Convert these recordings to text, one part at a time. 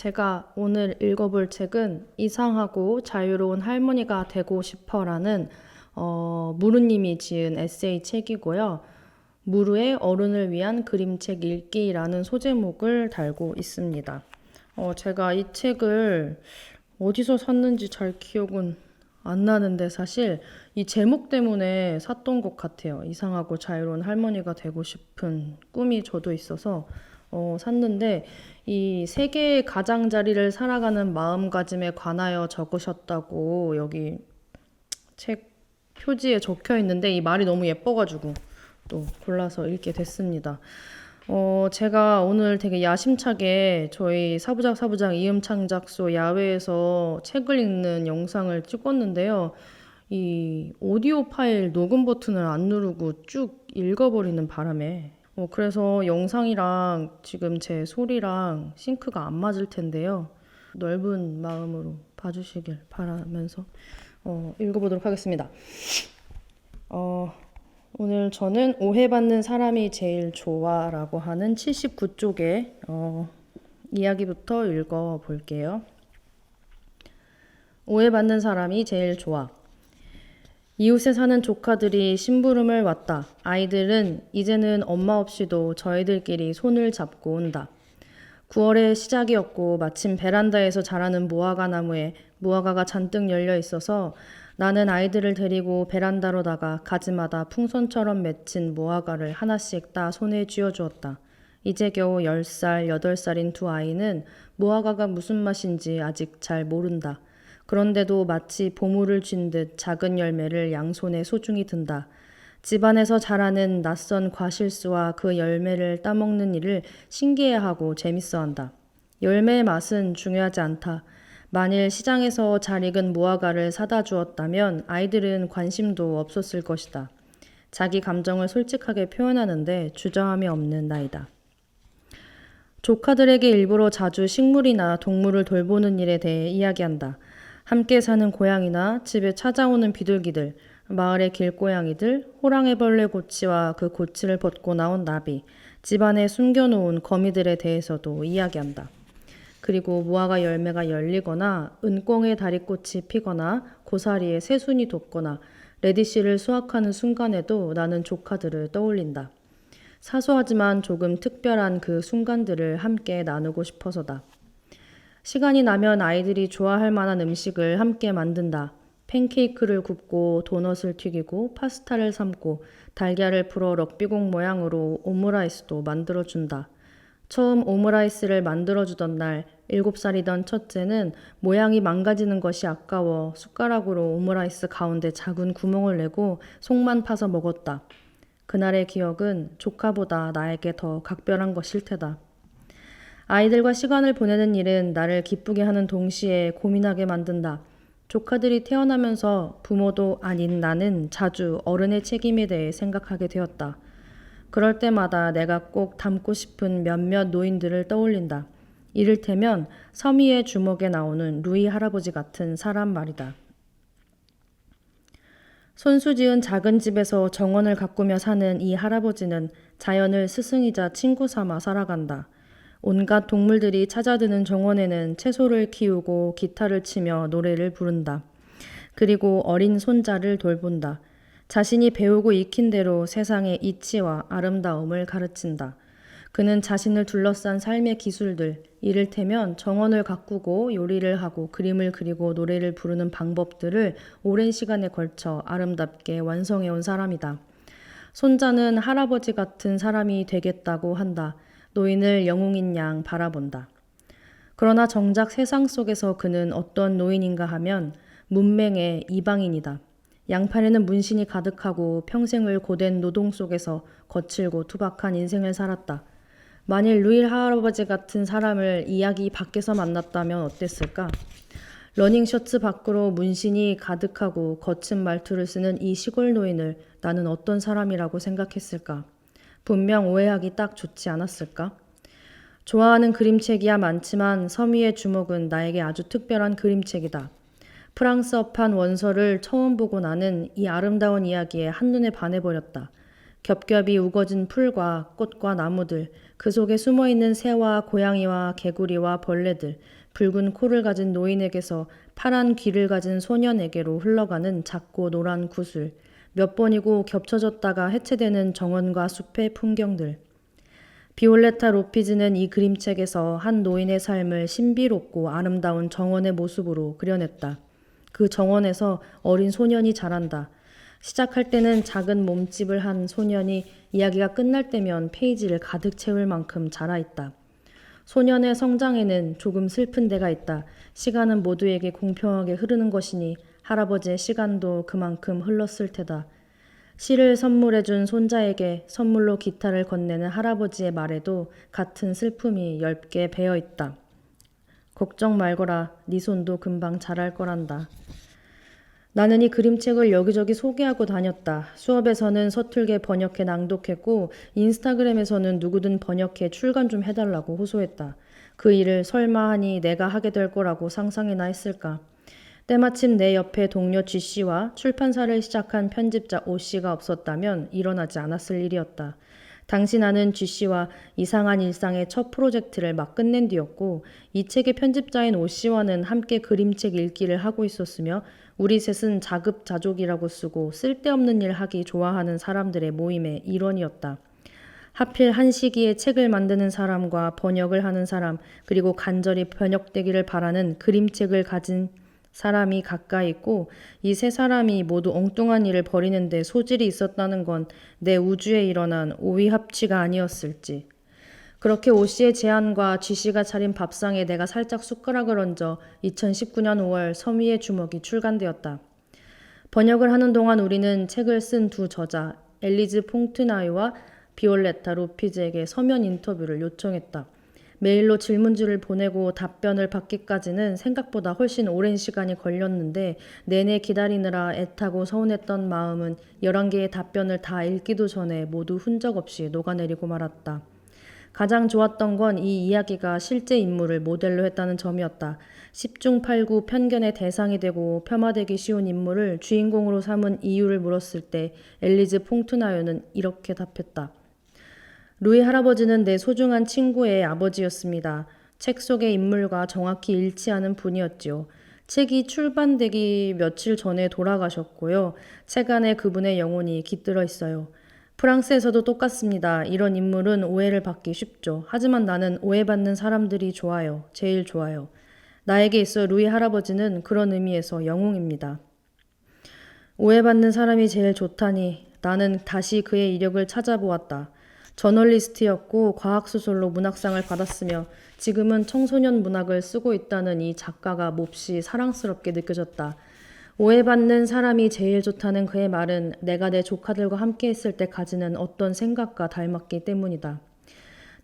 제가 오늘 읽어볼 책은 이상하고 자유로운 할머니가 되고 싶어라는 무르님이 지은 에세이 책이고요. 무르의 어른을 위한 그림책 읽기라는 소제목을 달고 있습니다. 제가 이 책을 어디서 샀는지 잘 기억은 안 나는데 사실 이 제목 때문에 샀던 것 같아요. 이상하고 자유로운 할머니가 되고 싶은 꿈이 저도 있어서 샀는데 이 세계의 가장자리를 살아가는 마음가짐에 관하여 적으셨다고 여기 책 표지에 적혀 있는데 이 말이 너무 예뻐가지고 또 골라서 읽게 됐습니다. 제가 오늘 되게 야심차게 저희 사부작 이음창작소 야외에서 책을 읽는 영상을 찍었는데요. 이 오디오 파일 녹음 버튼을 안 누르고 쭉 읽어버리는 바람에 그래서 영상이랑 지금 제 소리랑 싱크가 안 맞을 텐데요. 넓은 마음으로 봐주시길 바라면서 읽어보도록 하겠습니다. 오늘 저는 오해받는 사람이 제일 좋아라고 하는 79쪽의 이야기부터 읽어볼게요. 오해받는 사람이 제일 좋아. 이웃에 사는 조카들이 심부름을 왔다. 아이들은 이제는 엄마 없이도 저희들끼리 손을 잡고 온다. 9월의 시작이었고 마침 베란다에서 자라는 무화과 나무에 무화과가 잔뜩 열려 있어서 나는 아이들을 데리고 베란다로 나가 가지마다 풍선처럼 맺힌 무화과를 하나씩 따 손에 쥐어주었다. 이제 겨우 10살, 8살인 두 아이는 무화과가 무슨 맛인지 아직 잘 모른다. 그런데도 마치 보물을 쥔 듯 작은 열매를 양손에 소중히 든다. 집안에서 자라는 낯선 과실수와 그 열매를 따먹는 일을 신기해하고 재밌어한다. 열매의 맛은 중요하지 않다. 만일 시장에서 잘 익은 무화과를 사다 주었다면 아이들은 관심도 없었을 것이다. 자기 감정을 솔직하게 표현하는데 주저함이 없는 나이다. 조카들에게 일부러 자주 식물이나 동물을 돌보는 일에 대해 이야기한다. 함께 사는 고양이나 집에 찾아오는 비둘기들, 마을의 길고양이들, 호랑이벌레 고치와 그 고치를 벗고 나온 나비, 집안에 숨겨놓은 거미들에 대해서도 이야기한다. 그리고 무화과 열매가 열리거나 은꽁의 다리꽃이 피거나 고사리에 새순이 돋거나 레디쉬를 수확하는 순간에도 나는 조카들을 떠올린다. 사소하지만 조금 특별한 그 순간들을 함께 나누고 싶어서다. 시간이 나면 아이들이 좋아할 만한 음식을 함께 만든다. 팬케이크를 굽고 도넛을 튀기고 파스타를 삶고 달걀을 풀어 럭비공 모양으로 오므라이스도 만들어준다. 처음 오므라이스를 만들어주던 날 7살이던 첫째는 모양이 망가지는 것이 아까워 숟가락으로 오므라이스 가운데 작은 구멍을 내고 속만 파서 먹었다. 그날의 기억은 조카보다 나에게 더 각별한 것일 테다. 아이들과 시간을 보내는 일은 나를 기쁘게 하는 동시에 고민하게 만든다. 조카들이 태어나면서 부모도 아닌 나는 자주 어른의 책임에 대해 생각하게 되었다. 그럴 때마다 내가 꼭 닮고 싶은 몇몇 노인들을 떠올린다. 이를테면 서미의 주먹에 나오는 루이 할아버지 같은 사람 말이다. 손수지은 작은 집에서 정원을 가꾸며 사는 이 할아버지는 자연을 스승이자 친구 삼아 살아간다. 온갖 동물들이 찾아드는 정원에는 채소를 키우고 기타를 치며 노래를 부른다. 그리고 어린 손자를 돌본다. 자신이 배우고 익힌 대로 세상의 이치와 아름다움을 가르친다. 그는 자신을 둘러싼 삶의 기술들, 이를테면 정원을 가꾸고 요리를 하고 그림을 그리고 노래를 부르는 방법들을 오랜 시간에 걸쳐 아름답게 완성해온 사람이다. 손자는 할아버지 같은 사람이 되겠다고 한다. 노인을 영웅인 양 바라본다. 그러나 정작 세상 속에서 그는 어떤 노인인가 하면 문맹의 이방인이다. 양팔에는 문신이 가득하고 평생을 고된 노동 속에서 거칠고 투박한 인생을 살았다. 만일 루일 할아버지 같은 사람을 이야기 밖에서 만났다면 어땠을까? 러닝 셔츠 밖으로 문신이 가득하고 거친 말투를 쓰는 이 시골 노인을 나는 어떤 사람이라고 생각했을까? 분명 오해하기 딱 좋지 않았을까? 좋아하는 그림책이야 많지만 서미의 주먹은 나에게 아주 특별한 그림책이다. 프랑스어판 원서를 처음 보고 나는 이 아름다운 이야기에 한눈에 반해버렸다. 겹겹이 우거진 풀과 꽃과 나무들, 그 속에 숨어있는 새와 고양이와 개구리와 벌레들, 붉은 코를 가진 노인에게서 파란 귀를 가진 소년에게로 흘러가는 작고 노란 구슬, 몇 번이고 겹쳐졌다가 해체되는 정원과 숲의 풍경들. 비올레타 로피즈는 이 그림책에서 한 노인의 삶을 신비롭고 아름다운 정원의 모습으로 그려냈다. 그 정원에서 어린 소년이 자란다. 시작할 때는 작은 몸집을 한 소년이 이야기가 끝날 때면 페이지를 가득 채울 만큼 자라있다. 소년의 성장에는 조금 슬픈 데가 있다. 시간은 모두에게 공평하게 흐르는 것이니 할아버지의 시간도 그만큼 흘렀을 테다. 시를 선물해준 손자에게 선물로 기타를 건네는 할아버지의 말에도 같은 슬픔이 엷게 배어있다. 걱정 말거라. 네 손도 금방 자랄 거란다. 나는 이 그림책을 여기저기 소개하고 다녔다. 수업에서는 서툴게 번역해 낭독했고 인스타그램에서는 누구든 번역해 출간 좀 해달라고 호소했다. 그 일을 설마 하니 내가 하게 될 거라고 상상이나 했을까. 때마침 내 옆에 동료 G씨와 출판사를 시작한 편집자 O씨가 없었다면 일어나지 않았을 일이었다. 당시 나는 G씨와 이상한 일상의 첫 프로젝트를 막 끝낸 뒤였고 이 책의 편집자인 O씨와는 함께 그림책 읽기를 하고 있었으며 우리 셋은 자급자족이라고 쓰고 쓸데없는 일 하기 좋아하는 사람들의 모임의 일원이었다. 하필 한 시기에 책을 만드는 사람과 번역을 하는 사람 그리고 간절히 번역되기를 바라는 그림책을 가진 사람이 가까이 있고 이 세 사람이 모두 엉뚱한 일을 벌이는데 소질이 있었다는 건 내 우주에 일어난 오이합치가 아니었을지. 그렇게 O씨의 제안과 G씨가 차린 밥상에 내가 살짝 숟가락을 얹어 2019년 5월 서미의 주먹이 출간되었다. 번역을 하는 동안 우리는 책을 쓴 두 저자 엘리즈 퐁트나이와 비올레타 로피즈에게 서면 인터뷰를 요청했다. 메일로 질문지를 보내고 답변을 받기까지는 생각보다 훨씬 오랜 시간이 걸렸는데 내내 기다리느라 애타고 서운했던 마음은 11개의 답변을 다 읽기도 전에 모두 흔적 없이 녹아내리고 말았다. 가장 좋았던 건 이 이야기가 실제 인물을 모델로 했다는 점이었다. 10중 8구 편견의 대상이 되고 폄하되기 쉬운 인물을 주인공으로 삼은 이유를 물었을 때 엘리즈 퐁트나요는 이렇게 답했다. 루이 할아버지는 내 소중한 친구의 아버지였습니다. 책 속의 인물과 정확히 일치하는 분이었지요. 책이 출간되기 며칠 전에 돌아가셨고요. 책 안에 그분의 영혼이 깃들어 있어요. 프랑스에서도 똑같습니다. 이런 인물은 오해를 받기 쉽죠. 하지만 나는 오해받는 사람들이 좋아요. 제일 좋아요. 나에게 있어 루이 할아버지는 그런 의미에서 영웅입니다. 오해받는 사람이 제일 좋다니 나는 다시 그의 이력을 찾아보았다. 저널리스트였고 과학소설로 문학상을 받았으며 지금은 청소년 문학을 쓰고 있다는 이 작가가 몹시 사랑스럽게 느껴졌다. 오해받는 사람이 제일 좋다는 그의 말은 내가 내 조카들과 함께 했을 때 가지는 어떤 생각과 닮았기 때문이다.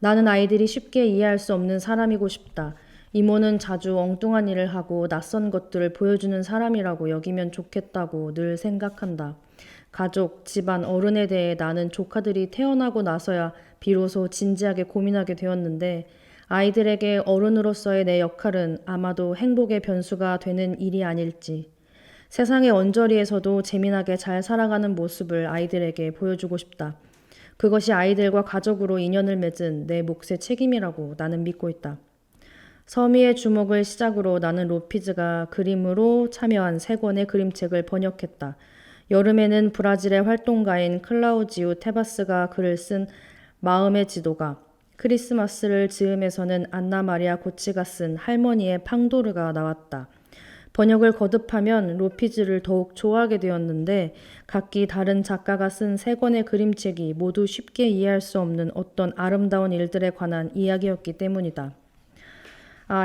나는 아이들이 쉽게 이해할 수 없는 사람이고 싶다. 이모는 자주 엉뚱한 일을 하고 낯선 것들을 보여주는 사람이라고 여기면 좋겠다고 늘 생각한다. 가족, 집안, 어른에 대해 나는 조카들이 태어나고 나서야 비로소 진지하게 고민하게 되었는데 아이들에게 어른으로서의 내 역할은 아마도 행복의 변수가 되는 일이 아닐지. 세상의 언저리에서도 재미나게 잘 살아가는 모습을 아이들에게 보여주고 싶다. 그것이 아이들과 가족으로 인연을 맺은 내 몫의 책임이라고 나는 믿고 있다. 서미의 주목을 시작으로 나는 로피즈가 그림으로 참여한 3권의 그림책을 번역했다. 여름에는 브라질의 활동가인 클라우지우 테바스가 글을 쓴 마음의 지도가, 크리스마스를 즈음에서는 안나 마리아 고치가 쓴 할머니의 팡도르가 나왔다. 번역을 거듭하면 로피즈를 더욱 좋아하게 되었는데 각기 다른 작가가 쓴 3권의 그림책이 모두 쉽게 이해할 수 없는 어떤 아름다운 일들에 관한 이야기였기 때문이다.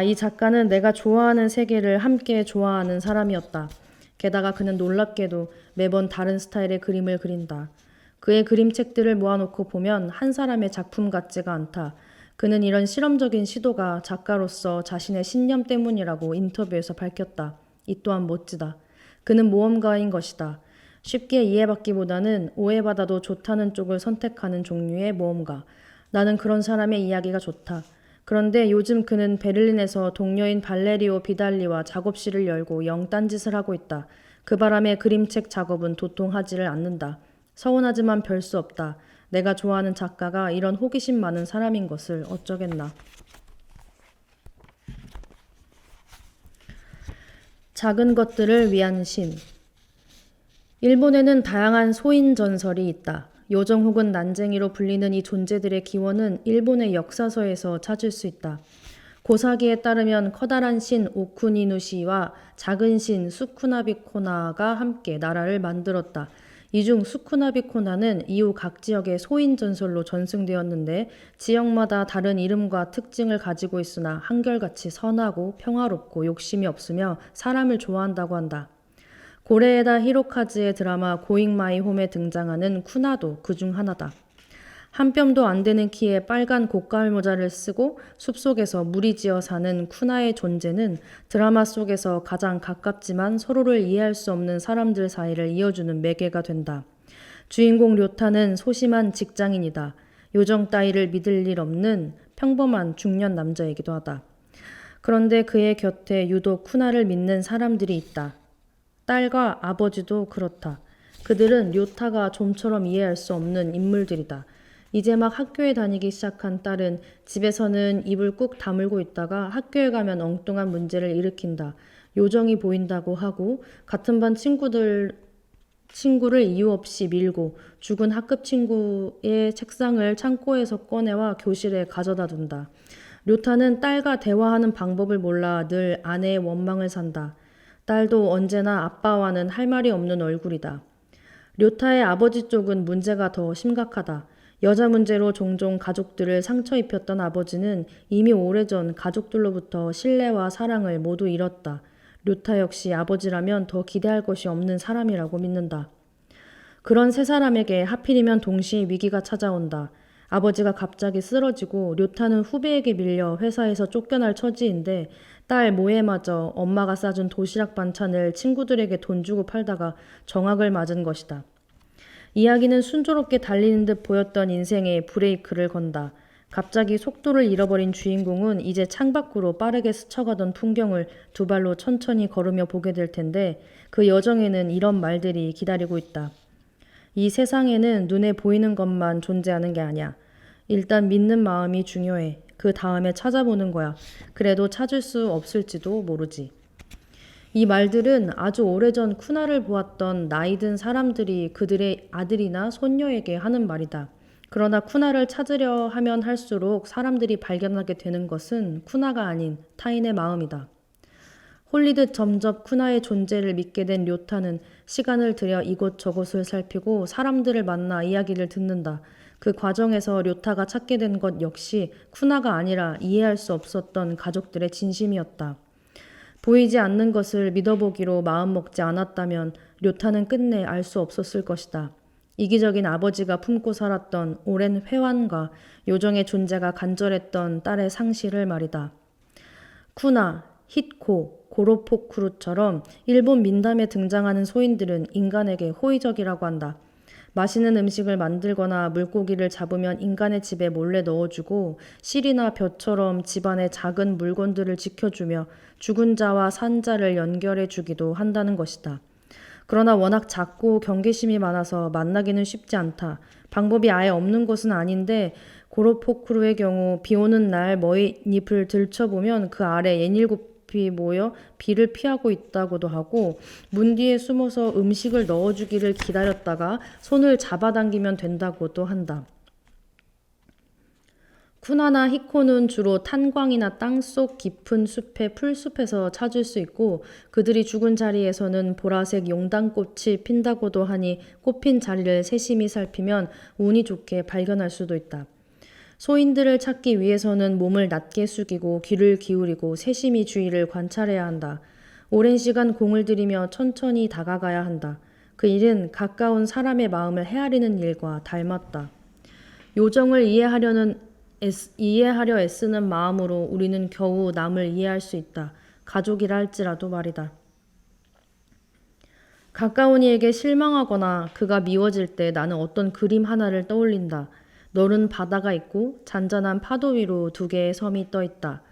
이 작가는 내가 좋아하는 세계를 함께 좋아하는 사람이었다. 게다가 그는 놀랍게도 매번 다른 스타일의 그림을 그린다. 그의 그림책들을 모아놓고 보면 한 사람의 작품 같지가 않다. 그는 이런 실험적인 시도가 작가로서 자신의 신념 때문이라고 인터뷰에서 밝혔다. 이 또한 멋지다. 그는 모험가인 것이다. 쉽게 이해받기보다는 오해받아도 좋다는 쪽을 선택하는 종류의 모험가. 나는 그런 사람의 이야기가 좋다. 그런데 요즘 그는 베를린에서 동료인 발레리오 비달리와 작업실을 열고 영 딴짓을 하고 있다. 그 바람에 그림책 작업은 도통하지를 않는다. 서운하지만 별 수 없다. 내가 좋아하는 작가가 이런 호기심 많은 사람인 것을 어쩌겠나. 작은 것들을 위한 신. 일본에는 다양한 소인 전설이 있다. 요정 혹은 난쟁이로 불리는 이 존재들의 기원은 일본의 역사서에서 찾을 수 있다. 고사기에 따르면 커다란 신 오쿠니누시와 작은 신 수쿠나비코나가 함께 나라를 만들었다. 이 중 수쿠나비코나는 이후 각 지역의 소인 전설로 전승되었는데 지역마다 다른 이름과 특징을 가지고 있으나 한결같이 선하고 평화롭고 욕심이 없으며 사람을 좋아한다고 한다. 고레에다 히로카즈의 드라마 고잉 마이 홈에 등장하는 쿠나도 그 중 하나다. 한 뼘도 안 되는 키에 빨간 고깔 모자를 쓰고 숲속에서 무리지어 사는 쿠나의 존재는 드라마 속에서 가장 가깝지만 서로를 이해할 수 없는 사람들 사이를 이어주는 매개가 된다. 주인공 료타는 소심한 직장인이다. 요정 따위를 믿을 일 없는 평범한 중년 남자이기도 하다. 그런데 그의 곁에 유독 쿠나를 믿는 사람들이 있다. 딸과 아버지도 그렇다. 그들은 료타가 좀처럼 이해할 수 없는 인물들이다. 이제 막 학교에 다니기 시작한 딸은 집에서는 입을 꾹 다물고 있다가 학교에 가면 엉뚱한 문제를 일으킨다. 요정이 보인다고 하고 같은 반 친구를 이유 없이 밀고 죽은 학급 친구의 책상을 창고에서 꺼내와 교실에 가져다 둔다. 료타는 딸과 대화하는 방법을 몰라 늘 아내의 원망을 산다. 딸도 언제나 아빠와는 할 말이 없는 얼굴이다. 료타의 아버지 쪽은 문제가 더 심각하다. 여자 문제로 종종 가족들을 상처 입혔던 아버지는 이미 오래전 가족들로부터 신뢰와 사랑을 모두 잃었다. 료타 역시 아버지라면 더 기대할 것이 없는 사람이라고 믿는다. 그런 세 사람에게 하필이면 동시에 위기가 찾아온다. 아버지가 갑자기 쓰러지고 료타는 후배에게 밀려 회사에서 쫓겨날 처지인데 딸 모에마저 엄마가 싸준 도시락 반찬을 친구들에게 돈 주고 팔다가 정학을 맞은 것이다. 이야기는 순조롭게 달리는 듯 보였던 인생에 브레이크를 건다. 갑자기 속도를 잃어버린 주인공은 이제 창밖으로 빠르게 스쳐가던 풍경을 두 발로 천천히 걸으며 보게 될 텐데 그 여정에는 이런 말들이 기다리고 있다. 이 세상에는 눈에 보이는 것만 존재하는 게 아니야. 일단 믿는 마음이 중요해. 그 다음에 찾아보는 거야. 그래도 찾을 수 없을지도 모르지. 이 말들은 아주 오래전 쿠나를 보았던 나이 든 사람들이 그들의 아들이나 손녀에게 하는 말이다. 그러나 쿠나를 찾으려 하면 할수록 사람들이 발견하게 되는 것은 쿠나가 아닌 타인의 마음이다. 홀리듯 점점 쿠나의 존재를 믿게 된 료타는 시간을 들여 이곳저곳을 살피고 사람들을 만나 이야기를 듣는다. 그 과정에서 료타가 찾게 된 것 역시 쿠나가 아니라 이해할 수 없었던 가족들의 진심이었다. 보이지 않는 것을 믿어보기로 마음먹지 않았다면 료타는 끝내 알 수 없었을 것이다. 이기적인 아버지가 품고 살았던 오랜 회환과 요정의 존재가 간절했던 딸의 상실을 말이다. 쿠나, 히코, 고로포쿠루처럼 일본 민담에 등장하는 소인들은 인간에게 호의적이라고 한다. 맛있는 음식을 만들거나 물고기를 잡으면 인간의 집에 몰래 넣어주고 실이나 벼처럼 집안의 작은 물건들을 지켜주며 죽은 자와 산 자를 연결해주기도 한다는 것이다. 그러나 워낙 작고 경계심이 많아서 만나기는 쉽지 않다. 방법이 아예 없는 것은 아닌데 고로포크루의 경우 비 오는 날 머리잎을 들춰보면 그 아래 예닐곱이 모여 비를 피하고 있다고도 하고 문 뒤에 숨어서 음식을 넣어주기를 기다렸다가 손을 잡아당기면 된다고도 한다. 쿠나나 히코는 주로 탄광이나 땅속 깊은 숲의 풀숲에서 찾을 수 있고 그들이 죽은 자리에서는 보라색 용당꽃이 핀다고도 하니 꽃핀 자리를 세심히 살피면 운이 좋게 발견할 수도 있다. 소인들을 찾기 위해서는 몸을 낮게 숙이고 귀를 기울이고 세심히 주위를 관찰해야 한다. 오랜 시간 공을 들이며 천천히 다가가야 한다. 그 일은 가까운 사람의 마음을 헤아리는 일과 닮았다. 요정을 이해하려 애쓰는 마음으로 우리는 겨우 남을 이해할 수 있다. 가족이라 할지라도 말이다. 가까운 이에게 실망하거나 그가 미워질 때 나는 어떤 그림 하나를 떠올린다. 너른 바다가 있고 잔잔한 파도 위로 두 개의 섬이 떠 있다.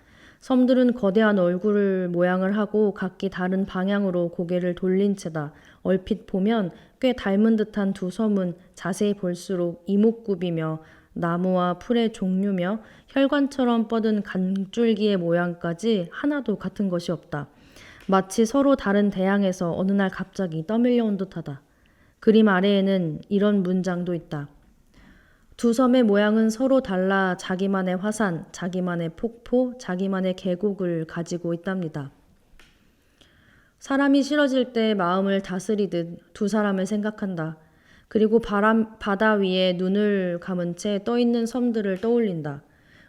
섬들은 거대한 얼굴 모양을 하고 각기 다른 방향으로 고개를 돌린 채다. 얼핏 보면 꽤 닮은 듯한 두 섬은 자세히 볼수록 이목구비며 나무와 풀의 종류며 혈관처럼 뻗은 간줄기의 모양까지 하나도 같은 것이 없다. 마치 서로 다른 대양에서 어느 날 갑자기 떠밀려온 듯하다. 그림 아래에는 이런 문장도 있다. 두 섬의 모양은 서로 달라 자기만의 화산, 자기만의 폭포, 자기만의 계곡을 가지고 있답니다. 사람이 싫어질 때 마음을 다스리듯 두 사람을 생각한다. 그리고 바다 위에 눈을 감은 채 떠있는 섬들을 떠올린다.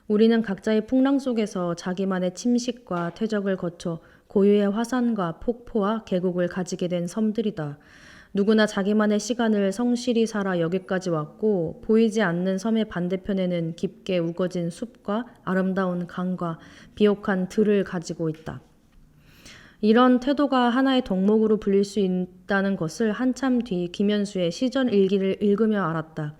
우리는 각자의 풍랑 속에서 자기만의 침식과 퇴적을 거쳐 고유의 화산과 폭포와 계곡을 가지게 된 섬들이다. 누구나 자기만의 시간을 성실히 살아 여기까지 왔고 보이지 않는 섬의 반대편에는 깊게 우거진 숲과 아름다운 강과 비옥한 들을 가지고 있다. 이런 태도가 하나의 덕목으로 불릴 수 있다는 것을 한참 뒤 김현수의 시전 일기를 읽으며 알았다.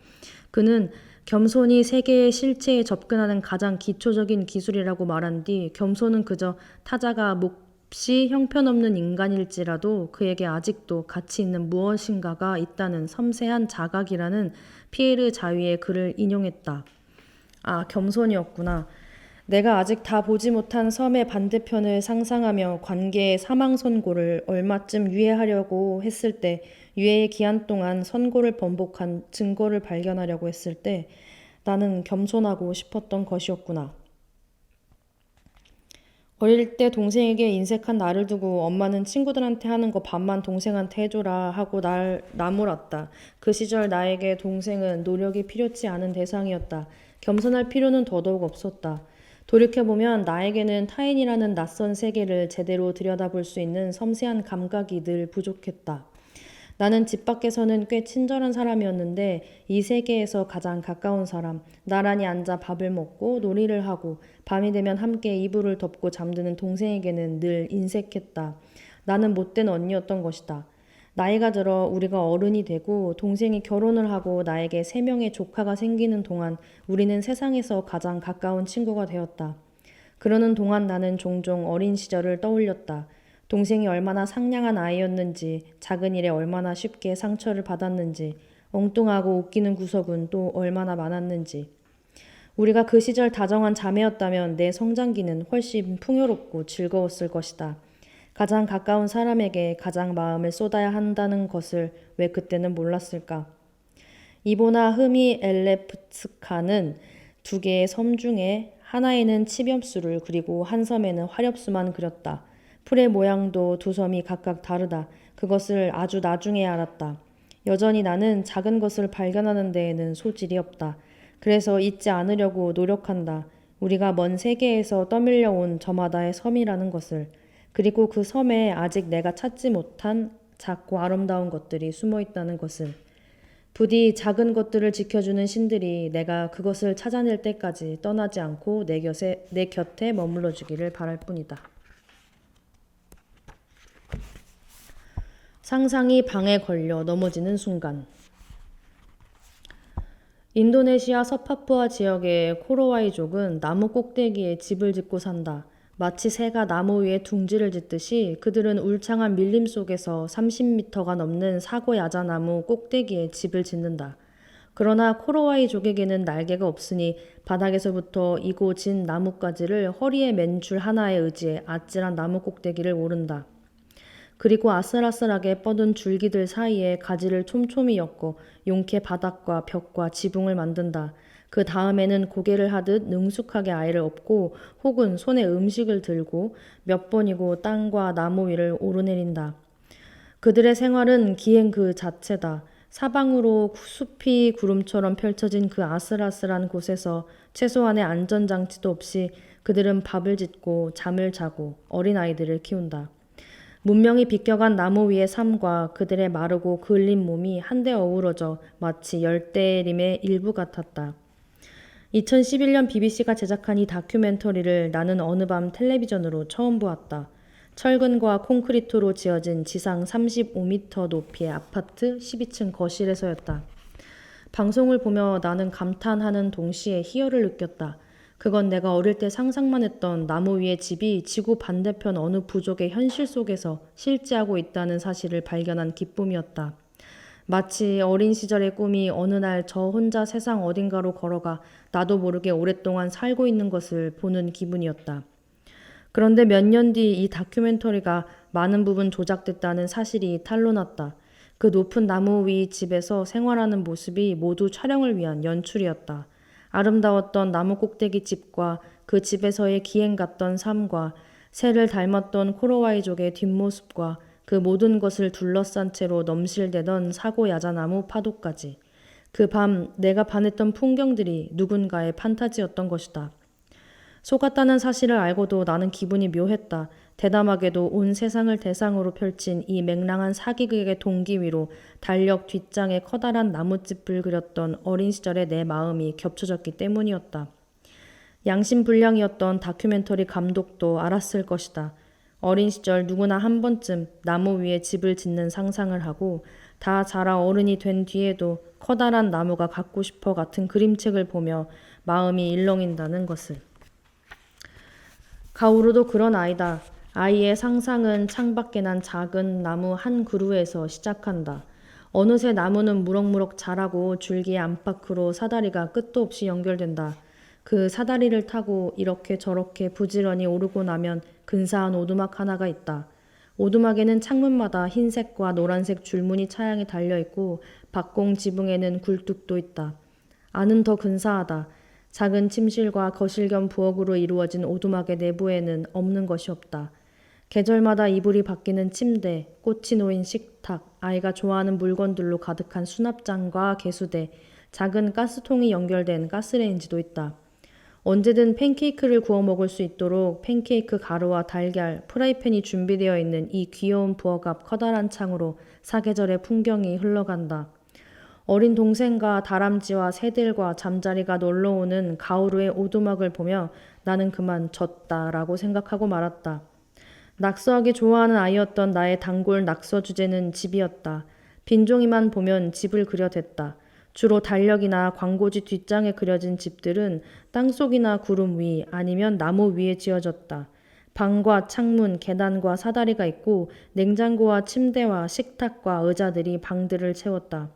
그는 겸손이 세계의 실체에 접근하는 가장 기초적인 기술이라고 말한 뒤 겸손은 그저 타자가 몹시 형편없는 인간일지라도 그에게 아직도 가치 있는 무엇인가가 있다는 섬세한 자각이라는 피에르 자위의 글을 인용했다. 아, 겸손이었구나. 내가 아직 다 보지 못한 섬의 반대편을 상상하며 관계의 사망 선고를 얼마쯤 유예하려고 했을 때, 유예의 기한 동안 선고를 번복한 증거를 발견하려고 했을 때 나는 겸손하고 싶었던 것이었구나. 어릴 때 동생에게 인색한 나를 두고 엄마는 친구들한테 하는 거 반만 동생한테 해줘라 하고 날 나무랐다. 그 시절 나에게 동생은 노력이 필요치 않은 대상이었다. 겸손할 필요는 더더욱 없었다. 돌이켜보면 나에게는 타인이라는 낯선 세계를 제대로 들여다볼 수 있는 섬세한 감각이 늘 부족했다. 나는 집 밖에서는 꽤 친절한 사람이었는데 이 세계에서 가장 가까운 사람, 나란히 앉아 밥을 먹고 놀이를 하고 밤이 되면 함께 이불을 덮고 잠드는 동생에게는 늘 인색했다. 나는 못된 언니였던 것이다. 나이가 들어 우리가 어른이 되고 동생이 결혼을 하고 나에게 3명의 조카가 생기는 동안 우리는 세상에서 가장 가까운 친구가 되었다. 그러는 동안 나는 종종 어린 시절을 떠올렸다. 동생이 얼마나 상냥한 아이였는지, 작은 일에 얼마나 쉽게 상처를 받았는지, 엉뚱하고 웃기는 구석은 또 얼마나 많았는지. 우리가 그 시절 다정한 자매였다면 내 성장기는 훨씬 풍요롭고 즐거웠을 것이다. 가장 가까운 사람에게 가장 마음을 쏟아야 한다는 것을 왜 그때는 몰랐을까? 이보나 흠이 엘레프츠카는 2개의 섬 중에 하나에는 칩엽수를 그리고 한 섬에는 화렵수만 그렸다. 풀의 모양도 2 섬이 각각 다르다. 그것을 아주 나중에 알았다. 여전히 나는 작은 것을 발견하는 데에는 소질이 없다. 그래서 잊지 않으려고 노력한다. 우리가 먼 세계에서 떠밀려온 저마다의 섬이라는 것을. 그리고 그 섬에 아직 내가 찾지 못한 작고 아름다운 것들이 숨어 있다는 것을. 부디 작은 것들을 지켜주는 신들이 내가 그것을 찾아낼 때까지 떠나지 않고 내 곁에 머물러 주기를 바랄 뿐이다. 상상이 방에 걸려 넘어지는 순간. 인도네시아 서파푸아 지역의 코로와이족은 나무 꼭대기에 집을 짓고 산다. 마치 새가 나무 위에 둥지를 짓듯이 그들은 울창한 밀림 속에서 30m가 넘는 사고 야자나무 꼭대기에 집을 짓는다. 그러나 코로와이족에게는 날개가 없으니 바닥에서부터 이고 진 나뭇가지를 허리에 맨 줄 하나에 의지해 아찔한 나무 꼭대기를 오른다. 그리고 아슬아슬하게 뻗은 줄기들 사이에 가지를 촘촘히 엮어 용케 바닥과 벽과 지붕을 만든다. 그 다음에는 고개를 하듯 능숙하게 아이를 업고 혹은 손에 음식을 들고 몇 번이고 땅과 나무 위를 오르내린다. 그들의 생활은 기행 그 자체다. 사방으로 숲이 구름처럼 펼쳐진 그 아슬아슬한 곳에서 최소한의 안전장치도 없이 그들은 밥을 짓고 잠을 자고 어린아이들을 키운다. 문명이 비껴간 나무 위의 삶과 그들의 마르고 그을린 몸이 한데 어우러져 마치 열대림의 일부 같았다. 2011년 BBC가 제작한 이 다큐멘터리를 나는 어느 밤 텔레비전으로 처음 보았다. 철근과 콘크리트로 지어진 지상 35m 높이의 아파트 12층 거실에서였다. 방송을 보며 나는 감탄하는 동시에 희열을 느꼈다. 그건 내가 어릴 때 상상만 했던 나무 위의 집이 지구 반대편 어느 부족의 현실 속에서 실제하고 있다는 사실을 발견한 기쁨이었다. 마치 어린 시절의 꿈이 어느 날 저 혼자 세상 어딘가로 걸어가 나도 모르게 오랫동안 살고 있는 것을 보는 기분이었다. 그런데 몇 년 뒤 이 다큐멘터리가 많은 부분 조작됐다는 사실이 탄로났다. 그 높은 나무 위 집에서 생활하는 모습이 모두 촬영을 위한 연출이었다. 아름다웠던 나무 꼭대기 집과 그 집에서의 기행 같던 삶과 새를 닮았던 코로와이족의 뒷모습과 그 모든 것을 둘러싼 채로 넘실대던 사고 야자나무 파도까지. 그 밤 내가 반했던 풍경들이 누군가의 판타지였던 것이다. 속았다는 사실을 알고도 나는 기분이 묘했다. 대담하게도 온 세상을 대상으로 펼친 이 맹랑한 사기극의 동기 위로 달력 뒷장에 커다란 나뭇집을 그렸던 어린 시절의 내 마음이 겹쳐졌기 때문이었다. 양심불량이었던 다큐멘터리 감독도 알았을 것이다. 어린 시절 누구나 한 번쯤 나무 위에 집을 짓는 상상을 하고 다 자라 어른이 된 뒤에도 커다란 나무가 갖고 싶어 같은 그림책을 보며 마음이 일렁인다는 것을. 가오루도 그런 아이다. 아이의 상상은 창밖에 난 작은 나무 한 그루에서 시작한다. 어느새 나무는 무럭무럭 자라고 줄기의 안팎으로 사다리가 끝도 없이 연결된다. 그 사다리를 타고 이렇게 저렇게 부지런히 오르고 나면 근사한 오두막 하나가 있다. 오두막에는 창문마다 흰색과 노란색 줄무늬 차양이 달려있고 박공 지붕에는 굴뚝도 있다. 안은 더 근사하다. 작은 침실과 거실 겸 부엌으로 이루어진 오두막의 내부에는 없는 것이 없다. 계절마다 이불이 바뀌는 침대, 꽃이 놓인 식탁, 아이가 좋아하는 물건들로 가득한 수납장과 개수대, 작은 가스통이 연결된 가스레인지도 있다. 언제든 팬케이크를 구워 먹을 수 있도록 팬케이크 가루와 달걀, 프라이팬이 준비되어 있는 이 귀여운 부엌 앞 커다란 창으로 사계절의 풍경이 흘러간다. 어린 동생과 다람쥐와 새들과 잠자리가 놀러오는 가오루의 오두막을 보며 나는 그만 졌다라고 생각하고 말았다. 낙서하기 좋아하는 아이였던 나의 단골 낙서 주제는 집이었다. 빈종이만 보면 집을 그려댔다. 주로 달력이나 광고지 뒷장에 그려진 집들은 땅속이나 구름 위 아니면 나무 위에 지어졌다. 방과 창문, 계단과 사다리가 있고 냉장고와 침대와 식탁과 의자들이 방들을 채웠다.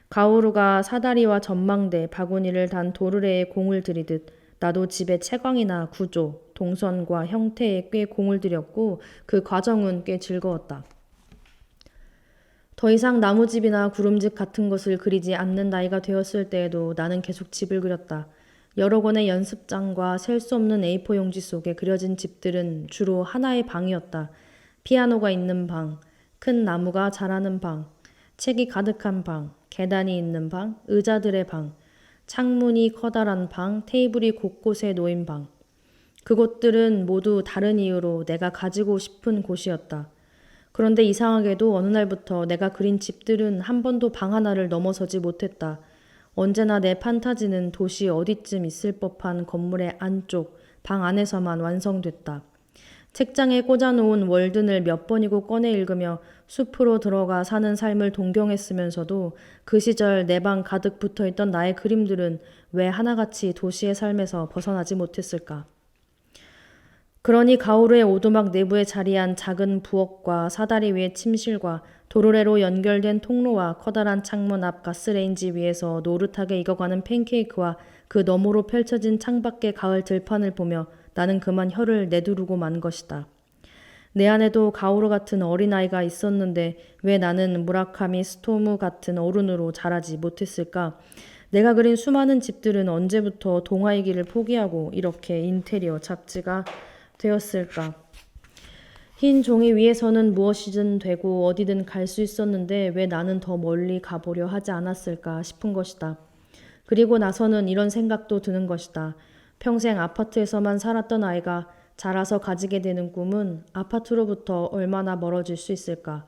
가오루가 사다리와 전망대, 바구니를 단 도르래에 공을 들이듯 나도 집의 채광이나 구조, 동선과 형태에 꽤 공을 들였고 그 과정은 꽤 즐거웠다. 더 이상 나무집이나 구름집 같은 것을 그리지 않는 나이가 되었을 때에도 나는 계속 집을 그렸다. 여러 권의 연습장과 셀 수 없는 A4 용지 속에 그려진 집들은 주로 하나의 방이었다. 피아노가 있는 방, 큰 나무가 자라는 방, 책이 가득한 방, 계단이 있는 방, 의자들의 방, 창문이 커다란 방, 테이블이 곳곳에 놓인 방. 그곳들은 모두 다른 이유로 내가 가지고 싶은 곳이었다. 그런데 이상하게도 어느 날부터 내가 그린 집들은 한 번도 방 하나를 넘어서지 못했다. 언제나 내 판타지는 도시 어디쯤 있을 법한 건물의 안쪽, 방 안에서만 완성됐다. 책장에 꽂아놓은 월든을 몇 번이고 꺼내 읽으며 숲으로 들어가 사는 삶을 동경했으면서도 그 시절 내 방 가득 붙어있던 나의 그림들은 왜 하나같이 도시의 삶에서 벗어나지 못했을까? 그러니 가오루의 오두막 내부에 자리한 작은 부엌과 사다리 위의 침실과 도르래로 연결된 통로와 커다란 창문 앞 가스레인지 위에서 노릇하게 익어가는 팬케이크와 그 너머로 펼쳐진 창밖의 가을 들판을 보며 나는 그만 혀를 내두르고 만 것이다. 내 안에도 가오루 같은 어린아이가 있었는데 왜 나는 무라카미 스토무 같은 어른으로 자라지 못했을까? 내가 그린 수많은 집들은 언제부터 동화의 길을 포기하고 이렇게 인테리어 잡지가 되었을까? 흰 종이 위에서는 무엇이든 되고 어디든 갈 수 있었는데 왜 나는 더 멀리 가보려 하지 않았을까 싶은 것이다. 그리고 나서는 이런 생각도 드는 것이다. 평생 아파트에서만 살았던 아이가 자라서 가지게 되는 꿈은 아파트로부터 얼마나 멀어질 수 있을까?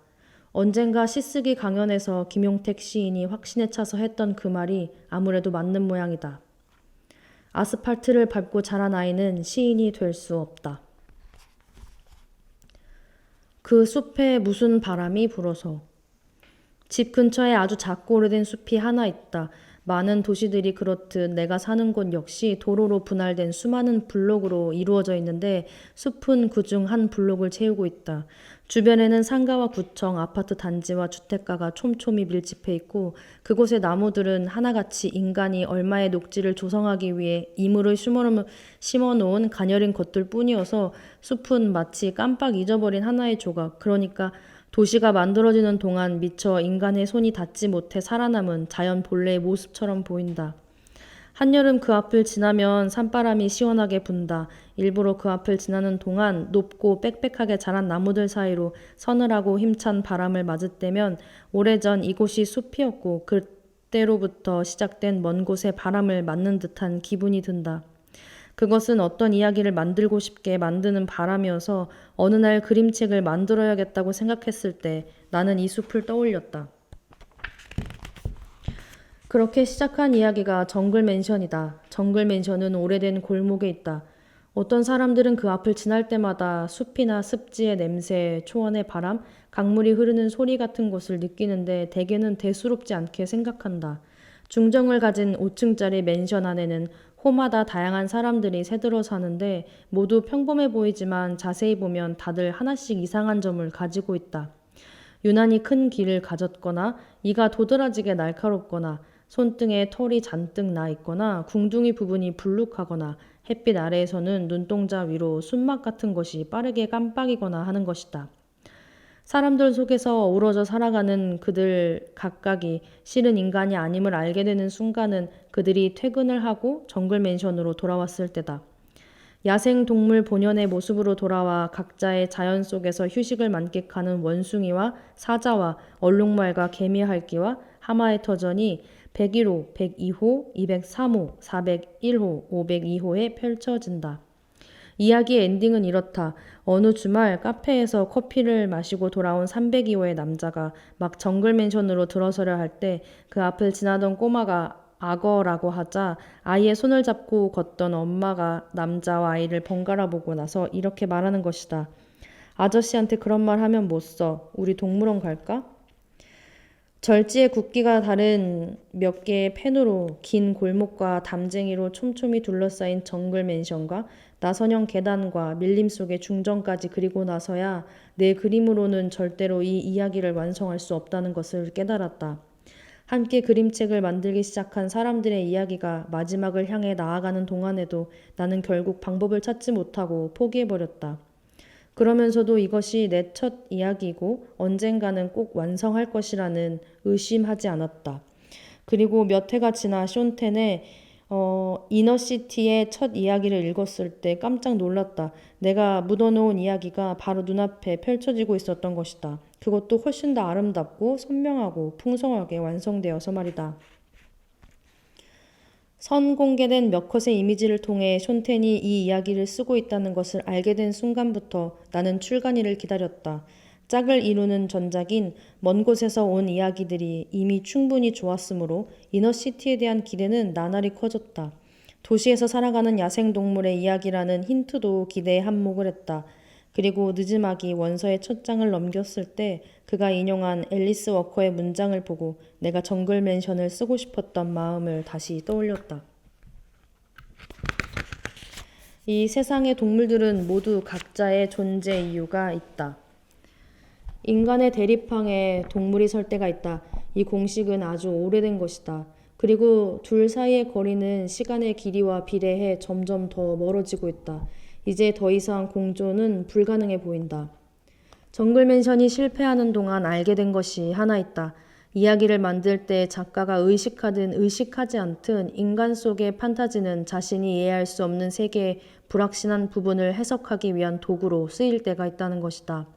언젠가 시쓰기 강연에서 김용택 시인이 확신에 차서 했던 그 말이 아무래도 맞는 모양이다. 아스팔트를 밟고 자란 아이는 시인이 될 수 없다. 그 숲에 무슨 바람이 불어서. 집 근처에 아주 작고 오래된 숲이 하나 있다. 많은 도시들이 그렇듯 내가 사는 곳 역시 도로로 분할된 수많은 블록으로 이루어져 있는데 숲은 그중 한 블록을 채우고 있다. 주변에는 상가와 구청, 아파트 단지와 주택가가 촘촘히 밀집해 있고 그곳의 나무들은 하나같이 인간이 얼마의 녹지를 조성하기 위해 이물을 심어놓은 가녀린 것들 뿐이어서 숲은 마치 깜빡 잊어버린 하나의 조각, 그러니까 도시가 만들어지는 동안 미처 인간의 손이 닿지 못해 살아남은 자연 본래의 모습처럼 보인다. 한여름 그 앞을 지나면 산바람이 시원하게 분다. 일부러 그 앞을 지나는 동안 높고 빽빽하게 자란 나무들 사이로 서늘하고 힘찬 바람을 맞을 때면 오래전 이곳이 숲이었고 그때로부터 시작된 먼 곳의 바람을 맞는 듯한 기분이 든다. 그것은 어떤 이야기를 만들고 싶게 만드는 바람이어서 어느 날 그림책을 만들어야겠다고 생각했을 때 나는 이 숲을 떠올렸다. 그렇게 시작한 이야기가 정글 맨션이다. 정글 맨션은 오래된 골목에 있다. 어떤 사람들은 그 앞을 지날 때마다 숲이나 습지의 냄새, 초원의 바람, 강물이 흐르는 소리 같은 것을 느끼는데 대개는 대수롭지 않게 생각한다. 중정을 가진 5층짜리 맨션 안에는 호마다 다양한 사람들이 새들어 사는데 모두 평범해 보이지만 자세히 보면 다들 하나씩 이상한 점을 가지고 있다. 유난히 큰 귀를 가졌거나 이가 도드라지게 날카롭거나 손등에 털이 잔뜩 나 있거나 궁둥이 부분이 불룩하거나 햇빛 아래에서는 눈동자 위로 순막 같은 것이 빠르게 깜빡이거나 하는 것이다. 사람들 속에서 어우러져 살아가는 그들 각각이 실은 인간이 아님을 알게 되는 순간은 그들이 퇴근을 하고 정글 맨션으로 돌아왔을 때다. 야생 동물 본연의 모습으로 돌아와 각자의 자연 속에서 휴식을 만끽하는 원숭이와 사자와 얼룩말과 개미핥기와 하마의 터전이 101호, 102호, 203호, 401호, 502호에 펼쳐진다. 이야기의 엔딩은 이렇다. 어느 주말 카페에서 커피를 마시고 돌아온 302호의 남자가 막 정글 맨션으로 들어서려 할 때 그 앞을 지나던 꼬마가 악어라고 하자 아이의 손을 잡고 걷던 엄마가 남자와 아이를 번갈아 보고 나서 이렇게 말하는 것이다. 아저씨한테 그런 말 하면 못 써. 우리 동물원 갈까? 절지의 굵기가 다른 몇 개의 펜으로 긴 골목과 담쟁이로 촘촘히 둘러싸인 정글 맨션과 나선형 계단과 밀림 속의 중정까지 그리고 나서야 내 그림으로는 절대로 이 이야기를 완성할 수 없다는 것을 깨달았다. 함께 그림책을 만들기 시작한 사람들의 이야기가 마지막을 향해 나아가는 동안에도 나는 결국 방법을 찾지 못하고 포기해버렸다. 그러면서도 이것이 내 첫 이야기이고 언젠가는 꼭 완성할 것이라는 의심하지 않았다. 그리고 몇 해가 지나 쇼텐의 이너시티의 첫 이야기를 읽었을 때 깜짝 놀랐다. 내가 묻어놓은 이야기가 바로 눈앞에 펼쳐지고 있었던 것이다. 그것도 훨씬 더 아름답고 선명하고 풍성하게 완성되어서 말이다. 선공개된 몇 컷의 이미지를 통해 쇼텐이 이 이야기를 쓰고 있다는 것을 알게 된 순간부터 나는 출간일을 기다렸다. 짝을 이루는 전작인 먼 곳에서 온 이야기들이 이미 충분히 좋았으므로 이너시티에 대한 기대는 나날이 커졌다. 도시에서 살아가는 야생동물의 이야기라는 힌트도 기대에 한몫을 했다. 그리고 느즈막이 원서의 첫 장을 넘겼을 때 그가 인용한 앨리스 워커의 문장을 보고 내가 정글 맨션을 쓰고 싶었던 마음을 다시 떠올렸다. 이 세상의 동물들은 모두 각자의 존재 이유가 있다. 인간의 대립항에 동물이 설 때가 있다. 이 공식은 아주 오래된 것이다. 그리고 둘 사이의 거리는 시간의 길이와 비례해 점점 더 멀어지고 있다. 이제 더 이상 공존은 불가능해 보인다. 정글 맨션이 실패하는 동안 알게 된 것이 하나 있다. 이야기를 만들 때 작가가 의식하든 의식하지 않든 인간 속의 판타지는 자신이 이해할 수 없는 세계의 불확실한 부분을 해석하기 위한 도구로 쓰일 때가 있다는 것이다.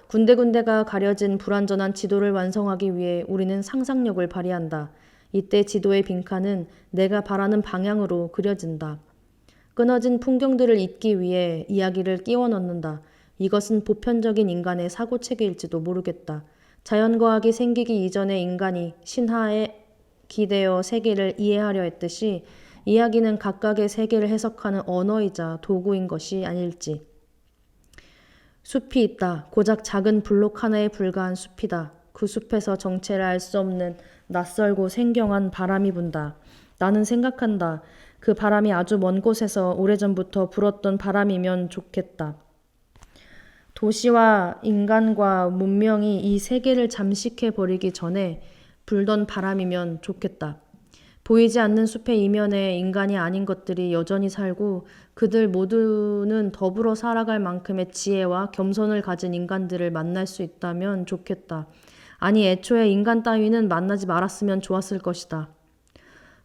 군데군데가 가려진 불완전한 지도를 완성하기 위해 우리는 상상력을 발휘한다. 이때 지도의 빈칸은 내가 바라는 방향으로 그려진다. 끊어진 풍경들을 잇기 위해 이야기를 끼워 넣는다. 이것은 보편적인 인간의 사고체계일지도 모르겠다. 자연과학이 생기기 이전의 인간이 신하에 기대어 세계를 이해하려 했듯이 이야기는 각각의 세계를 해석하는 언어이자 도구인 것이 아닐지. 숲이 있다. 고작 작은 블록 하나에 불과한 숲이다. 그 숲에서 정체를 알 수 없는 낯설고 생경한 바람이 분다. 나는 생각한다. 그 바람이 아주 먼 곳에서 오래전부터 불었던 바람이면 좋겠다. 도시와 인간과 문명이 이 세계를 잠식해버리기 전에 불던 바람이면 좋겠다. 보이지 않는 숲의 이면에 인간이 아닌 것들이 여전히 살고 그들 모두는 더불어 살아갈 만큼의 지혜와 겸손을 가진 인간들을 만날 수 있다면 좋겠다. 아니, 애초에 인간 따위는 만나지 말았으면 좋았을 것이다.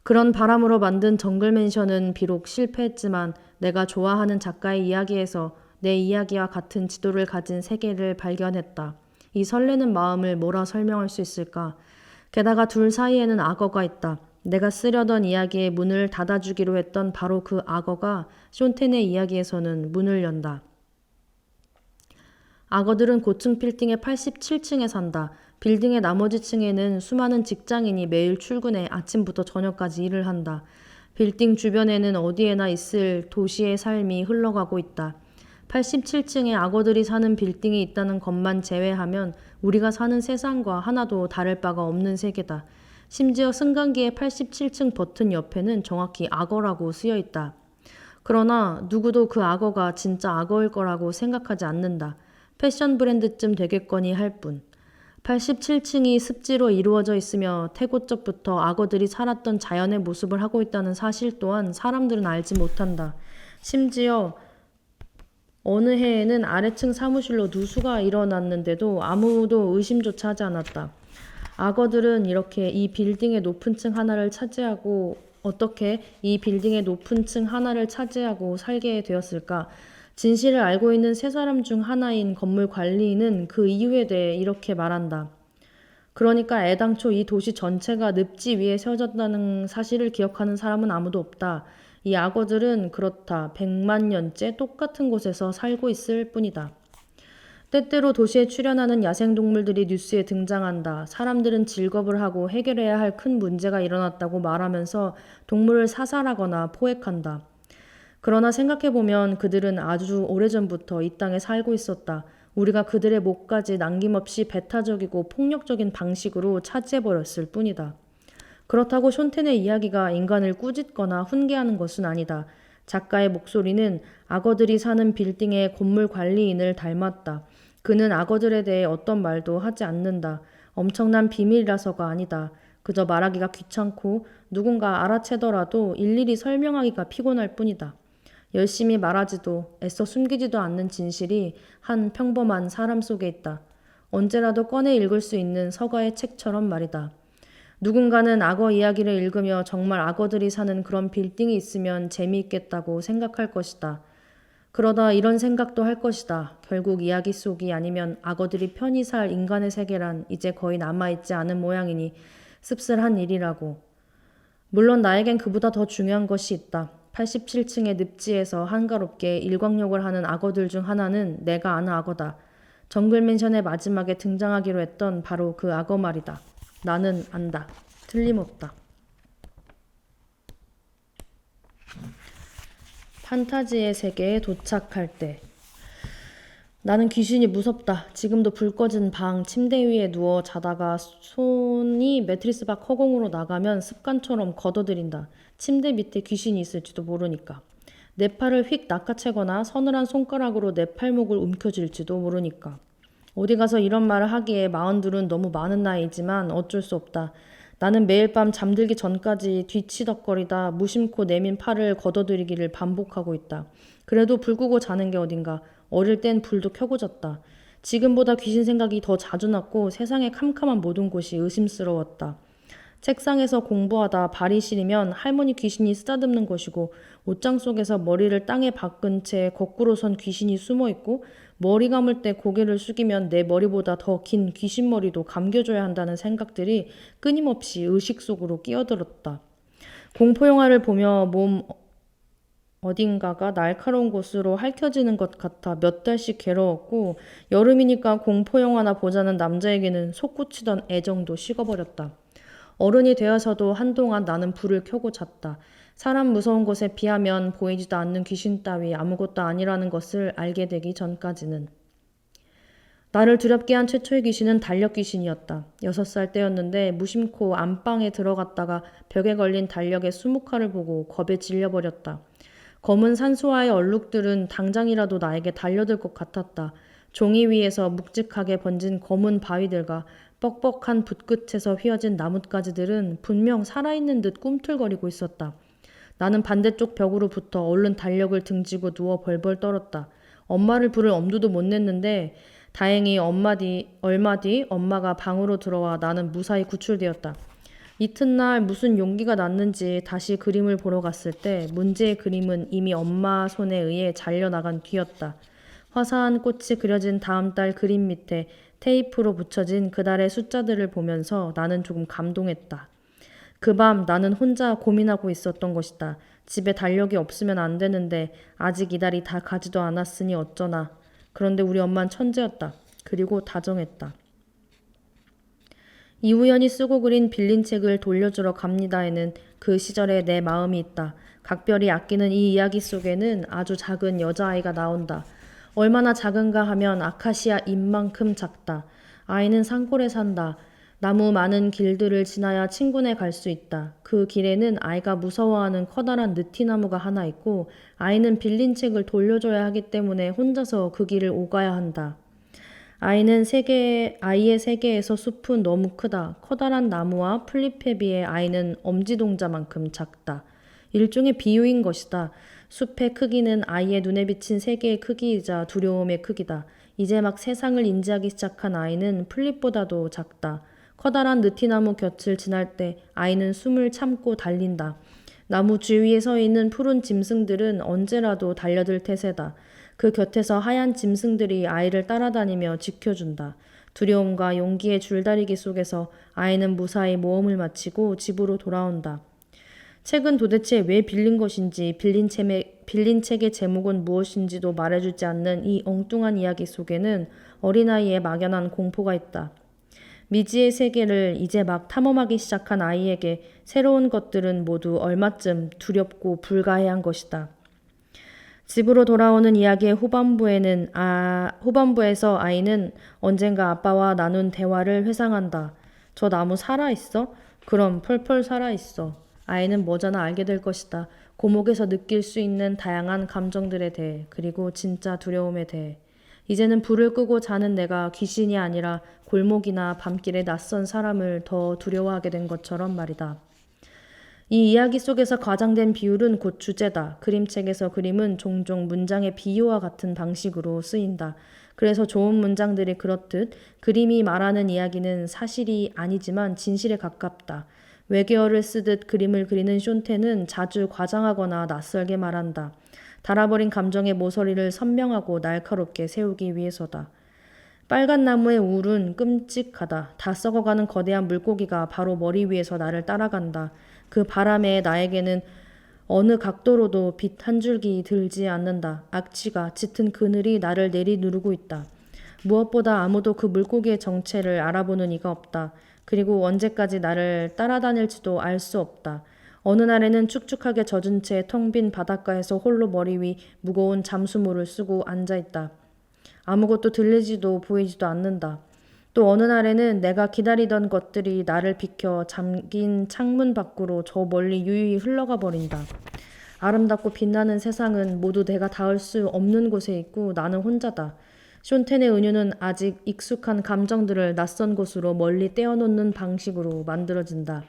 그런 바람으로 만든 정글맨션은 비록 실패했지만 내가 좋아하는 작가의 이야기에서 내 이야기와 같은 지도를 가진 세계를 발견했다. 이 설레는 마음을 뭐라 설명할 수 있을까? 게다가 둘 사이에는 악어가 있다. 내가 쓰려던 이야기의 문을 닫아주기로 했던 바로 그 악어가 숀텐의 이야기에서는 문을 연다. 악어들은 고층 빌딩의 87층에 산다. 빌딩의 나머지 층에는 수많은 직장인이 매일 출근해 아침부터 저녁까지 일을 한다. 빌딩 주변에는 어디에나 있을 도시의 삶이 흘러가고 있다. 87층에 악어들이 사는 빌딩이 있다는 것만 제외하면 우리가 사는 세상과 하나도 다를 바가 없는 세계다. 심지어 승강기의 87층 버튼 옆에는 정확히 악어라고 쓰여 있다. 그러나 누구도 그 악어가 진짜 악어일 거라고 생각하지 않는다. 패션 브랜드쯤 되겠거니 할 뿐. 87층이 습지로 이루어져 있으며 태고적부터 악어들이 살았던 자연의 모습을 하고 있다는 사실 또한 사람들은 알지 못한다. 심지어 어느 해에는 아래층 사무실로 누수가 일어났는데도 아무도 의심조차 하지 않았다. 악어들은 이렇게 이 빌딩의 높은 층 하나를 차지하고 어떻게 이 빌딩의 높은 층 하나를 차지하고 살게 되었을까? 진실을 알고 있는 세 사람 중 하나인 건물 관리인은 그 이유에 대해 이렇게 말한다. 그러니까 애당초 이 도시 전체가 늪지 위에 세워졌다는 사실을 기억하는 사람은 아무도 없다. 이 악어들은 그렇다. 100만 년째 똑같은 곳에서 살고 있을 뿐이다. 때때로 도시에 출현하는 야생동물들이 뉴스에 등장한다. 사람들은 질겁을 하고 해결해야 할 큰 문제가 일어났다고 말하면서 동물을 사살하거나 포획한다. 그러나 생각해보면 그들은 아주 오래전부터 이 땅에 살고 있었다. 우리가 그들의 목까지 남김없이 배타적이고 폭력적인 방식으로 차지해버렸을 뿐이다. 그렇다고 숀텐의 이야기가 인간을 꾸짖거나 훈계하는 것은 아니다. 작가의 목소리는 악어들이 사는 빌딩의 건물 관리인을 닮았다. 그는 악어들에 대해 어떤 말도 하지 않는다. 엄청난 비밀이라서가 아니다. 그저 말하기가 귀찮고 누군가 알아채더라도 일일이 설명하기가 피곤할 뿐이다. 열심히 말하지도 애써 숨기지도 않는 진실이 한 평범한 사람 속에 있다. 언제라도 꺼내 읽을 수 있는 서가의 책처럼 말이다. 누군가는 악어 이야기를 읽으며 정말 악어들이 사는 그런 빌딩이 있으면 재미있겠다고 생각할 것이다. 그러다 이런 생각도 할 것이다. 결국 이야기 속이 아니면 악어들이 편히 살 인간의 세계란 이제 거의 남아있지 않은 모양이니 씁쓸한 일이라고. 물론 나에겐 그보다 더 중요한 것이 있다. 87층의 늪지에서 한가롭게 일광욕을 하는 악어들 중 하나는 내가 아는 악어다. 정글맨션의 마지막에 등장하기로 했던 바로 그 악어 말이다. 나는 안다. 틀림없다. 판타지의 세계에 도착할 때 나는 귀신이 무섭다. 지금도 불 꺼진 방 침대 위에 누워 자다가 손이 매트리스 밖 허공으로 나가면 습관처럼 걷어들인다. 침대 밑에 귀신이 있을지도 모르니까. 내 팔을 휙 낚아채거나 서늘한 손가락으로 내 팔목을 움켜쥘지도 모르니까. 어디 가서 이런 말을 하기에 42은 너무 많은 나이지만 어쩔 수 없다. 나는 매일 밤 잠들기 전까지 뒤치덕거리다 무심코 내민 팔을 걷어들이기를 반복하고 있다. 그래도 불 끄고 자는 게 어딘가. 어릴 땐 불도 켜고 잤다. 지금보다 귀신 생각이 더 자주 났고 세상의 캄캄한 모든 곳이 의심스러웠다. 책상에서 공부하다 발이 시리면 할머니 귀신이 쓰다듬는 것이고 옷장 속에서 머리를 땅에 박은 채 거꾸로 선 귀신이 숨어있고 머리 감을 때 고개를 숙이면 내 머리보다 더 긴 귀신 머리도 감겨줘야 한다는 생각들이 끊임없이 의식 속으로 끼어들었다. 공포영화를 보며 몸 어딘가가 날카로운 곳으로 핥혀지는 것 같아 몇 달씩 괴로웠고 여름이니까 공포영화나 보자는 남자에게는 솟구치던 애정도 식어버렸다. 어른이 되어서도 한동안 나는 불을 켜고 잤다. 사람 무서운 것에 비하면 보이지도 않는 귀신 따위 아무것도 아니라는 것을 알게 되기 전까지는. 나를 두렵게 한 최초의 귀신은 달력 귀신이었다. 6살 때였는데 무심코 안방에 들어갔다가 벽에 걸린 달력의 수묵화를 보고 겁에 질려버렸다. 검은 산수화의 얼룩들은 당장이라도 나에게 달려들 것 같았다. 종이 위에서 묵직하게 번진 검은 바위들과 뻑뻑한 붓끝에서 휘어진 나뭇가지들은 분명 살아있는 듯 꿈틀거리고 있었다. 나는 반대쪽 벽으로 붙어 얼른 달력을 등지고 누워 벌벌 떨었다. 엄마를 부를 엄두도 못 냈는데 다행히 얼마 뒤 엄마가 방으로 들어와 나는 무사히 구출되었다. 이튿날 무슨 용기가 났는지 다시 그림을 보러 갔을 때 문제의 그림은 이미 엄마 손에 의해 잘려나간 뒤였다. 화사한 꽃이 그려진 다음 달 그림 밑에 테이프로 붙여진 그달의 숫자들을 보면서 나는 조금 감동했다. 그 밤 나는 혼자 고민하고 있었던 것이다. 집에 달력이 없으면 안 되는데 아직 이달이 다 가지도 않았으니 어쩌나. 그런데 우리 엄마는 천재였다. 그리고 다정했다. 이우연히 쓰고 그린 빌린 책을 돌려주러 갑니다에는 그 시절의 내 마음이 있다. 각별히 아끼는 이 이야기 속에는 아주 작은 여자아이가 나온다. 얼마나 작은가 하면 아카시아 잎만큼 작다. 아이는 산골에 산다. 나무 많은 길들을 지나야 친구네 갈 수 있다. 그 길에는 아이가 무서워하는 커다란 느티나무가 하나 있고 아이는 빌린 책을 돌려줘야 하기 때문에 혼자서 그 길을 오가야 한다. 아이의 세계에서 숲은 너무 크다. 커다란 나무와 풀잎에 비해 아이는 엄지동자만큼 작다. 일종의 비유인 것이다. 숲의 크기는 아이의 눈에 비친 세계의 크기이자 두려움의 크기다. 이제 막 세상을 인지하기 시작한 아이는 풀잎보다도 작다. 커다란 느티나무 곁을 지날 때 아이는 숨을 참고 달린다. 나무 주위에 서 있는 푸른 짐승들은 언제라도 달려들 태세다. 그 곁에서 하얀 짐승들이 아이를 따라다니며 지켜준다. 두려움과 용기의 줄다리기 속에서 아이는 무사히 모험을 마치고 집으로 돌아온다. 책은 도대체 왜 빌린 것인지 빌린 책의 제목은 무엇인지도 말해주지 않는 이 엉뚱한 이야기 속에는 어린아이의 막연한 공포가 있다. 미지의 세계를 이제 막 탐험하기 시작한 아이에게 새로운 것들은 모두 얼마쯤 두렵고 불가해한 것이다. 집으로 돌아오는 이야기의 후반부에서 아이는 언젠가 아빠와 나눈 대화를 회상한다. 저 나무 살아있어? 그럼 펄펄 살아있어. 아이는 머저나 알게 될 것이다. 고목에서 느낄 수 있는 다양한 감정들에 대해, 그리고 진짜 두려움에 대해. 이제는 불을 끄고 자는 내가 귀신이 아니라 골목이나 밤길의 낯선 사람을 더 두려워하게 된 것처럼 말이다. 이 이야기 속에서 과장된 비율은 곧 주제다. 그림책에서 그림은 종종 문장의 비유와 같은 방식으로 쓰인다. 그래서 좋은 문장들이 그렇듯 그림이 말하는 이야기는 사실이 아니지만 진실에 가깝다. 외계어를 쓰듯 그림을 그리는 쇼테는 자주 과장하거나 낯설게 말한다. 달아버린 감정의 모서리를 선명하고 날카롭게 세우기 위해서다. 빨간 나무의 울은 끔찍하다. 다 썩어가는 거대한 물고기가 바로 머리 위에서 나를 따라간다. 그 바람에 나에게는 어느 각도로도 빛 한 줄기 들지 않는다. 악취가 짙은 그늘이 나를 내리누르고 있다. 무엇보다 아무도 그 물고기의 정체를 알아보는 이가 없다. 그리고 언제까지 나를 따라다닐지도 알 수 없다. 어느 날에는 축축하게 젖은 채 텅 빈 바닷가에서 홀로 머리 위 무거운 잠수모를 쓰고 앉아있다. 아무것도 들리지도 보이지도 않는다. 또 어느 날에는 내가 기다리던 것들이 나를 비켜 잠긴 창문 밖으로 저 멀리 유유히 흘러가 버린다. 아름답고 빛나는 세상은 모두 내가 닿을 수 없는 곳에 있고 나는 혼자다. 쇼텐의 은유는 아직 익숙한 감정들을 낯선 곳으로 멀리 떼어놓는 방식으로 만들어진다.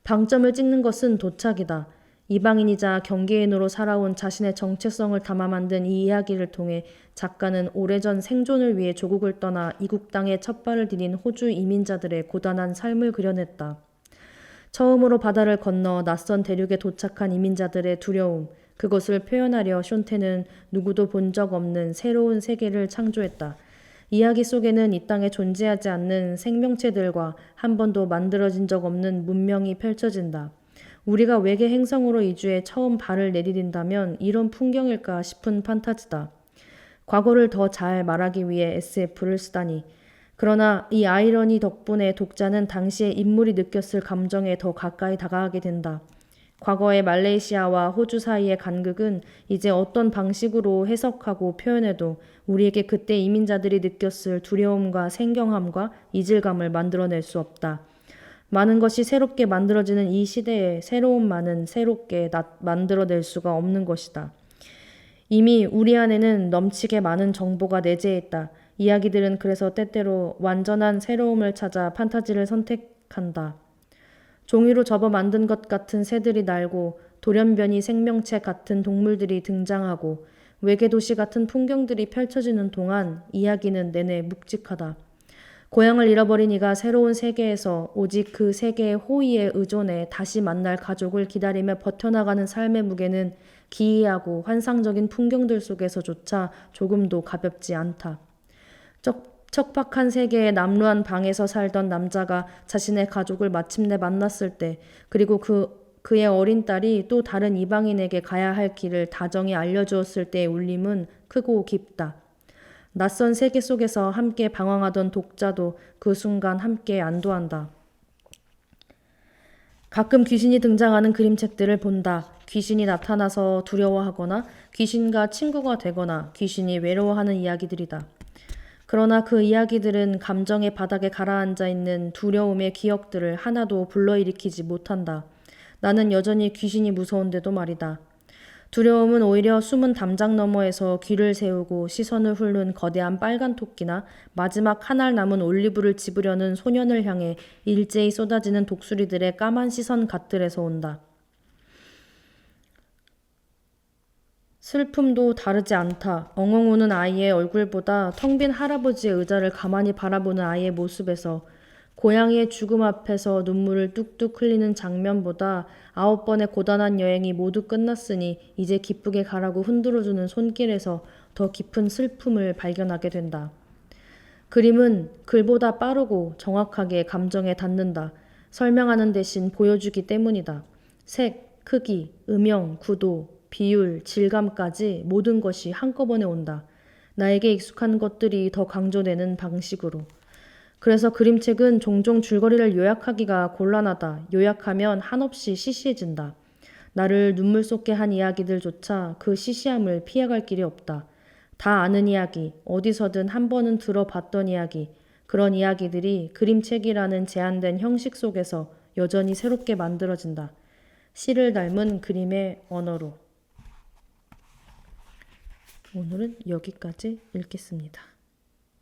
방점을 찍는 것은 도착이다. 이방인이자 경계인으로 살아온 자신의 정체성을 담아 만든 이 이야기를 통해 작가는 오래전 생존을 위해 조국을 떠나 이국 땅에 첫 발을 디딘 호주 이민자들의 고단한 삶을 그려냈다. 처음으로 바다를 건너 낯선 대륙에 도착한 이민자들의 두려움, 그것을 표현하려 쇼테는 누구도 본 적 없는 새로운 세계를 창조했다. 이야기 속에는 이 땅에 존재하지 않는 생명체들과 한 번도 만들어진 적 없는 문명이 펼쳐진다. 우리가 외계 행성으로 이주해 처음 발을 내디딘다면 이런 풍경일까 싶은 판타지다. 과거를 더 잘 말하기 위해 SF를 쓰다니. 그러나 이 아이러니 덕분에 독자는 당시의 인물이 느꼈을 감정에 더 가까이 다가가게 된다. 과거의 말레이시아와 호주 사이의 간극은 이제 어떤 방식으로 해석하고 표현해도 우리에게 그때 이민자들이 느꼈을 두려움과 생경함과 이질감을 만들어낼 수 없다. 많은 것이 새롭게 만들어지는 이 시대에 새로움만은 새롭게 만들어낼 수가 없는 것이다. 이미 우리 안에는 넘치게 많은 정보가 내재해 있다. 이야기들은 그래서 때때로 완전한 새로움을 찾아 판타지를 선택한다. 종이로 접어 만든 것 같은 새들이 날고 돌연변이 생명체 같은 동물들이 등장하고 외계도시 같은 풍경들이 펼쳐지는 동안 이야기는 내내 묵직하다. 고향을 잃어버린 이가 새로운 세계에서 오직 그 세계의 호의에 의존해 다시 만날 가족을 기다리며 버텨나가는 삶의 무게는 기이하고 환상적인 풍경들 속에서조차 조금도 가볍지 않다. 척박한 세계의 남루한 방에서 살던 남자가 자신의 가족을 마침내 만났을 때, 그리고 그의 어린 딸이 또 다른 이방인에게 가야 할 길을 다정히 알려주었을 때의 울림은 크고 깊다. 낯선 세계 속에서 함께 방황하던 독자도 그 순간 함께 안도한다. 가끔 귀신이 등장하는 그림책들을 본다. 귀신이 나타나서 두려워하거나 귀신과 친구가 되거나 귀신이 외로워하는 이야기들이다. 그러나 그 이야기들은 감정의 바닥에 가라앉아 있는 두려움의 기억들을 하나도 불러일으키지 못한다. 나는 여전히 귀신이 무서운데도 말이다. 두려움은 오히려 숨은 담장 너머에서 귀를 세우고 시선을 훑는 거대한 빨간 토끼나 마지막 한 알 남은 올리브를 집으려는 소년을 향해 일제히 쏟아지는 독수리들의 까만 시선 갓들에서 온다. 슬픔도 다르지 않다. 엉엉 우는 아이의 얼굴보다 텅 빈 할아버지의 의자를 가만히 바라보는 아이의 모습에서 고양이의 죽음 앞에서 눈물을 뚝뚝 흘리는 장면보다 9번의 고단한 여행이 모두 끝났으니 이제 기쁘게 가라고 흔들어주는 손길에서 더 깊은 슬픔을 발견하게 된다. 그림은 글보다 빠르고 정확하게 감정에 닿는다. 설명하는 대신 보여주기 때문이다. 색, 크기, 음영, 구도, 비율, 질감까지 모든 것이 한꺼번에 온다. 나에게 익숙한 것들이 더 강조되는 방식으로. 그래서 그림책은 종종 줄거리를 요약하기가 곤란하다. 요약하면 한없이 시시해진다. 나를 눈물 쏟게 한 이야기들조차 그 시시함을 피해갈 길이 없다. 다 아는 이야기, 어디서든 한 번은 들어봤던 이야기, 그런 이야기들이 그림책이라는 제한된 형식 속에서 여전히 새롭게 만들어진다. 시를 닮은 그림의 언어로. 오늘은 여기까지 읽겠습니다.